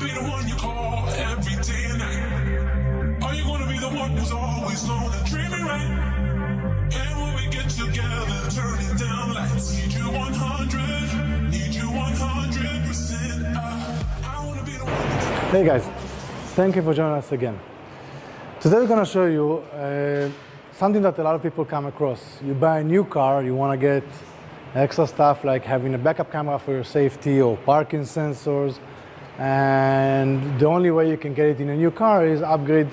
be the one you call every day and night? Are you gonna be the one who's always alone and dreaming right? And when we get together, turning down lights. Need you 100, need you 100%. I wanna be the one. Hey guys, thank you for joining us again. Today we're gonna show you something that a lot of people come across. You buy a new car, you wanna get extra stuff like having a backup camera for your safety or parking sensors, and the only way you can get it in a new car is upgrade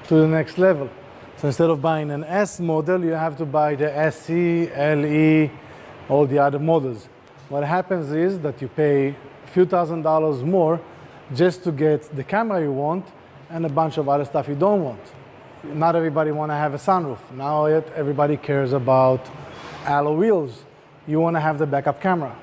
to the next level. So instead of buying an S model, you have to buy the SE, LE, all the other models. What happens is that you pay a few $1,000s more just to get the camera you want and a bunch of other stuff you don't want. Not everybody want to have a sunroof. Now everybody cares about alloy wheels. You want to have the backup camera,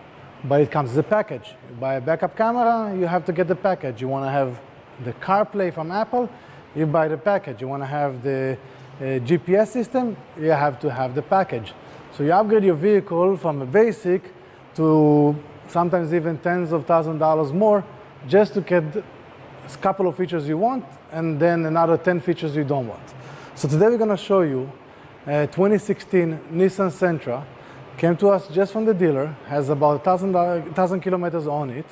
but it comes as a package. You buy a backup camera, you have to get the package. You want to have the CarPlay from Apple, you buy the package. You want to have the GPS system, you have to have the package. So you upgrade your vehicle from a basic to sometimes even tens of $1,000s more just to get a couple of features you want and then another 10 features you don't want. So today we're going to show you a 2016 Nissan Sentra. Came to us just from the dealer, has about 1,000 kilometers on it,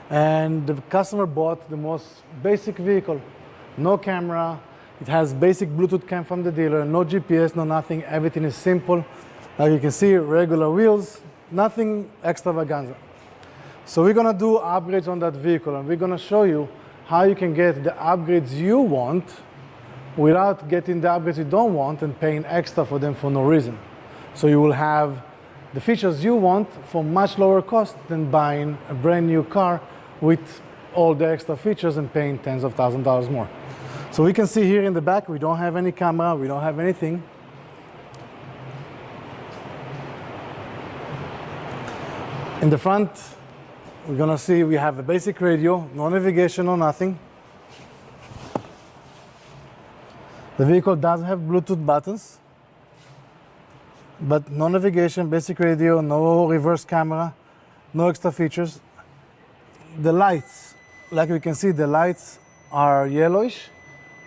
and the customer bought the most basic vehicle. No camera, it has basic Bluetooth cam from the dealer, no GPS, no nothing, everything is simple. Like you can see, regular wheels, nothing extravaganza. So we're gonna do upgrades on that vehicle, and we're gonna show you how you can get the upgrades you want without getting the upgrades you don't want and paying extra for them for no reason. So you will have the features you want for much lower cost than buying a brand new car with all the extra features and paying tens of $1,000s more. So we can see here in the back, we don't have any camera, we don't have anything. In the front, we're gonna see we have a basic radio, no navigation, no nothing. The vehicle does have Bluetooth buttons, but no navigation, basic radio, no reverse camera, no extra features. The lights, like we can see, the lights are yellowish.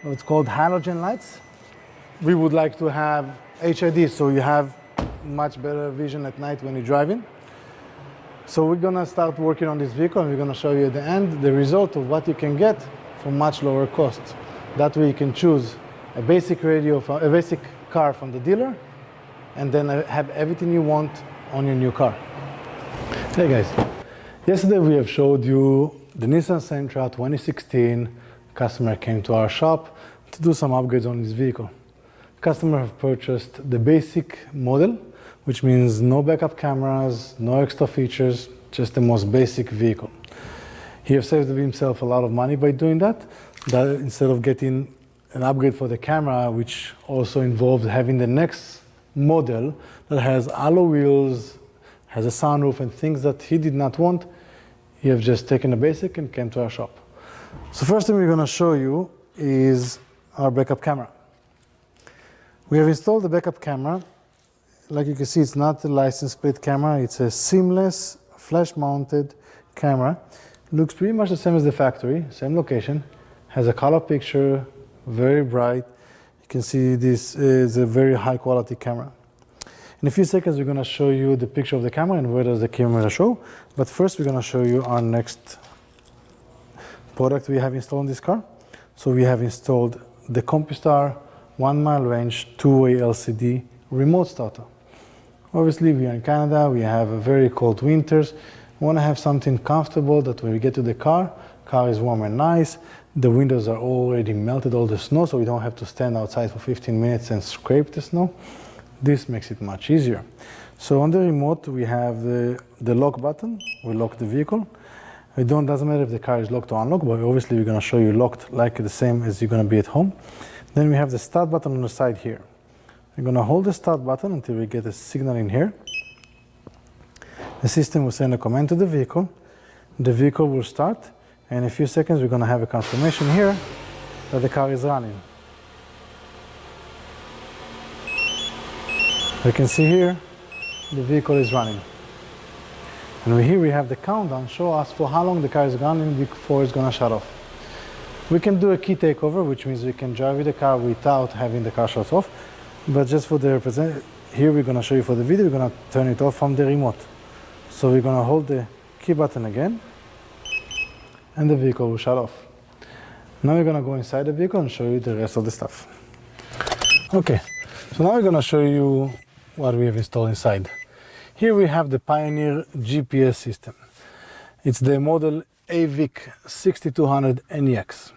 It's called halogen lights. We would like to have HID, so you have much better vision at night when you're driving. So we're gonna start working on this vehicle, and we're gonna show you at the end the result of what you can get for much lower cost. That way you can choose a basic radio, a basic car from the dealer, and then have everything you want on your new car. Hey guys, yesterday we have showed you the Nissan Sentra 2016. Customer came to our shop to do some upgrades on his vehicle. Customer have purchased the basic model, which means no backup cameras, no extra features, just the most basic vehicle. He has saved himself a lot of money by doing that instead of getting an upgrade for the camera, which also involved having the next model that has alloy wheels, has a sunroof, and things that he did not want. He have just taken a basic and came to our shop. So first thing we're going to show you is our backup camera. We have installed the backup camera. Like you can see, it's not a license plate camera, it's a seamless flash mounted camera. Looks pretty much the same as the factory, same location, has a color picture, very bright. You can see this is a very high quality camera. In a few seconds we're going to show you the picture of the camera and where does the camera show. But first we're going to show you our next product we have installed in this car. So we have installed the CompuStar 1 mile range 2-way LCD remote starter. Obviously we are in Canada, we have a very cold winters. We want to have something comfortable that when we get to the car is warm and nice. The windows are already melted, all the snow, so we don't have to stand outside for 15 minutes and scrape the snow. This makes it much easier. So on the remote we have the lock button. We lock the vehicle. It doesn't matter if the car is locked or unlocked, but obviously we're going to show you locked like the same as you're going to be at home. Then we have the start button on the side here. We're going to hold the start button until we get a signal in here. The system will send a command to the vehicle. The vehicle will start, and in a few seconds we're going to have a confirmation here that the car is running. You can see here the vehicle is running. And here we have the countdown, show us for how long the car is running before it's gonna shut off. We can do a key takeover, which means we can drive with the car without having the car shut off. But just for the here we're gonna show you for the video, we're gonna turn it off from the remote. So we're gonna hold the key button again, and the vehicle will shut off. Now we're gonna go inside the vehicle and show you the rest of the stuff. Okay, so now we're gonna show you what we have installed inside. Here we have the Pioneer GPS system. It's the model AVIC 6200 NEX.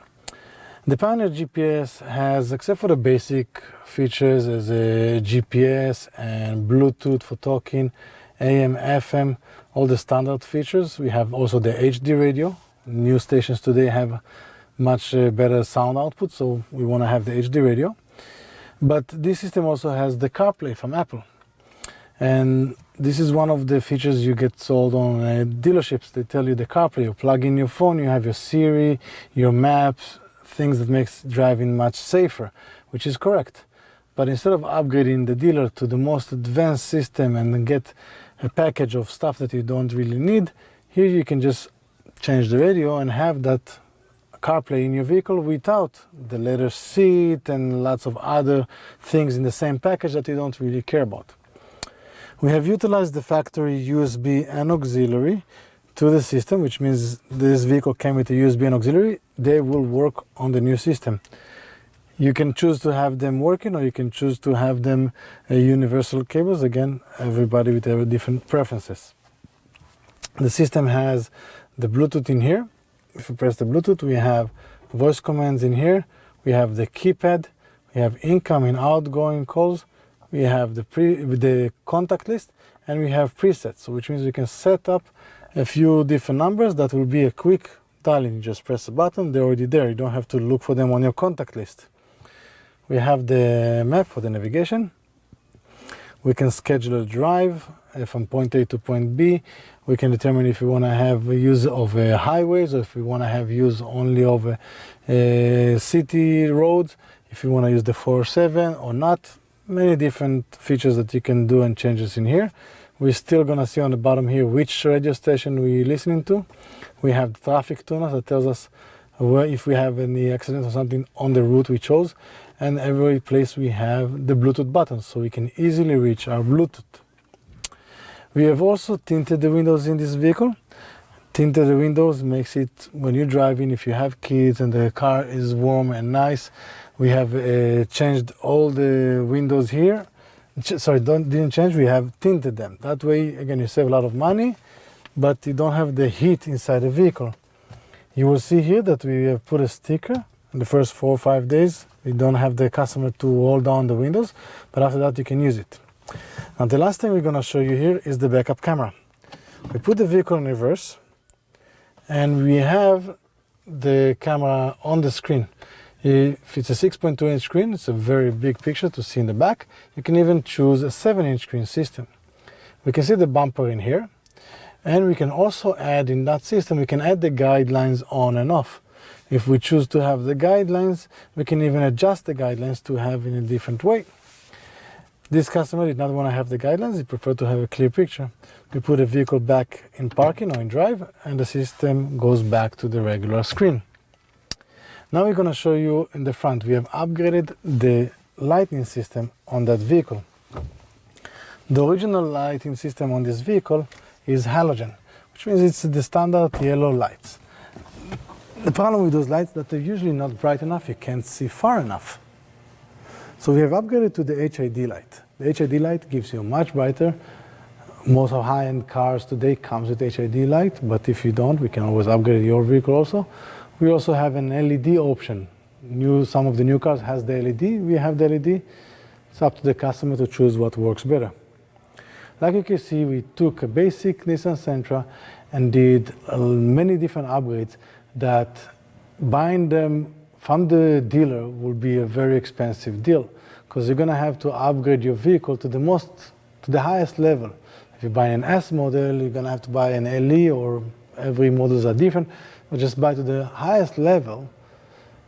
The Pioneer GPS has, except for the basic features as a GPS and Bluetooth for talking, AM, FM, all the standard features. We have also the HD radio. New stations today have much better sound output, so we want to have the HD radio. But this system also has the CarPlay from Apple. And this is one of the features you get sold on dealerships. They tell you the CarPlay. You plug in your phone, you have your Siri, your maps, things that makes driving much safer, which is correct. But instead of upgrading the dealer to the most advanced system and then get a package of stuff that you don't really need, here you can just change the radio and have that CarPlay in your vehicle without the leather seat and lots of other things in the same package that you don't really care about. We have utilized the factory USB and auxiliary to the system, which means this vehicle came with a USB and auxiliary. They will work on the new system. You can choose to have them working, or you can choose to have them universal cables. Again, everybody with their different preferences. The system has the Bluetooth in here. If you press the Bluetooth, we have voice commands in here. We have the keypad. We have incoming, outgoing calls. We have the contact list, and we have presets, which means we can set up a few different numbers that will be a quick dialing. You just press a button, they're already there. You don't have to look for them on your contact list. We have the map for the navigation. We can schedule a drive from point A to point B. We can determine if we want to have use of highways, or if we want to have use only of city roads, if you want to use the 407 or not. Many different features that you can do and changes in here. We're still gonna see on the bottom here which radio station we're listening to. We have the traffic tuner that tells us where, if we have any accident or something on the route we chose, and every place we have the Bluetooth button, so we can easily reach our Bluetooth. We have also tinted the windows in this vehicle. Tinted the windows makes it, when you're driving, if you have kids and the car is warm and nice, we have changed all the windows here. Sorry, didn't change, we have tinted them. That way, again, you save a lot of money, but you don't have the heat inside the vehicle. You will see here that we have put a sticker. In the first 4 or 5 days, we don't have the customer to hold down the windows, but after that you can use it. Now the last thing we're gonna show you here is the backup camera. We put the vehicle in reverse, and we have the camera on the screen. If it's a 6.2-inch screen, it's a very big picture to see in the back. You can even choose a 7-inch screen system. We can see the bumper in here, and we can also add in that system, we can add the guidelines on and off. If we choose to have the guidelines, we can even adjust the guidelines to have in a different way. This customer did not want to have the guidelines, he preferred to have a clear picture. We put a vehicle back in parking or in drive, and the system goes back to the regular screen. Now we're going to show you in the front. We have upgraded the lighting system on that vehicle. The original lighting system on this vehicle is halogen, which means it's the standard yellow lights. The problem with those lights is that they're usually not bright enough, you can't see far enough. So we have upgraded to the HID light. The HID light gives you much brighter. Most of high-end cars today comes with HID light, but if you don't, we can always upgrade your vehicle also. We also have an LED option. Some of the new cars has the LED, we have the LED. It's up to the customer to choose what works better. Like you can see, we took a basic Nissan Sentra and did many different upgrades that buying them from the dealer will be a very expensive deal, because you're gonna have to upgrade your vehicle to the highest level. If you buy an S model, you're gonna have to buy an LE, or every models are different. But just buy to the highest level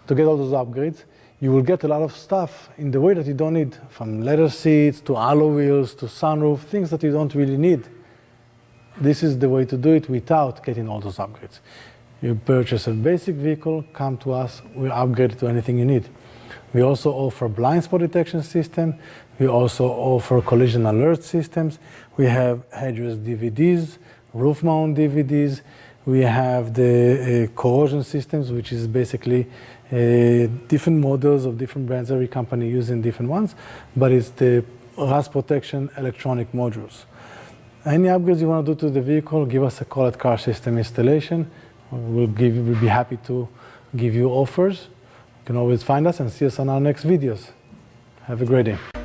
to get all those upgrades. You will get a lot of stuff in the way that you don't need, from leather seats to alloy wheels to sunroof, things that you don't really need. this is the way to do it without getting all those upgrades. You purchase a basic vehicle, come to us, we upgrade it to anything you need. We also offer blind spot detection system. We also offer collision alert systems. We have headrest DVDs, roof mount DVDs. We have the corrosion systems, which is basically different models of different brands. Every company using different ones, but it's the rust protection electronic modules. Any upgrades you want to do to the vehicle, give us a call at Car System Installation. We'll be happy to give you offers. You can always find us and see us on our next videos. Have a great day.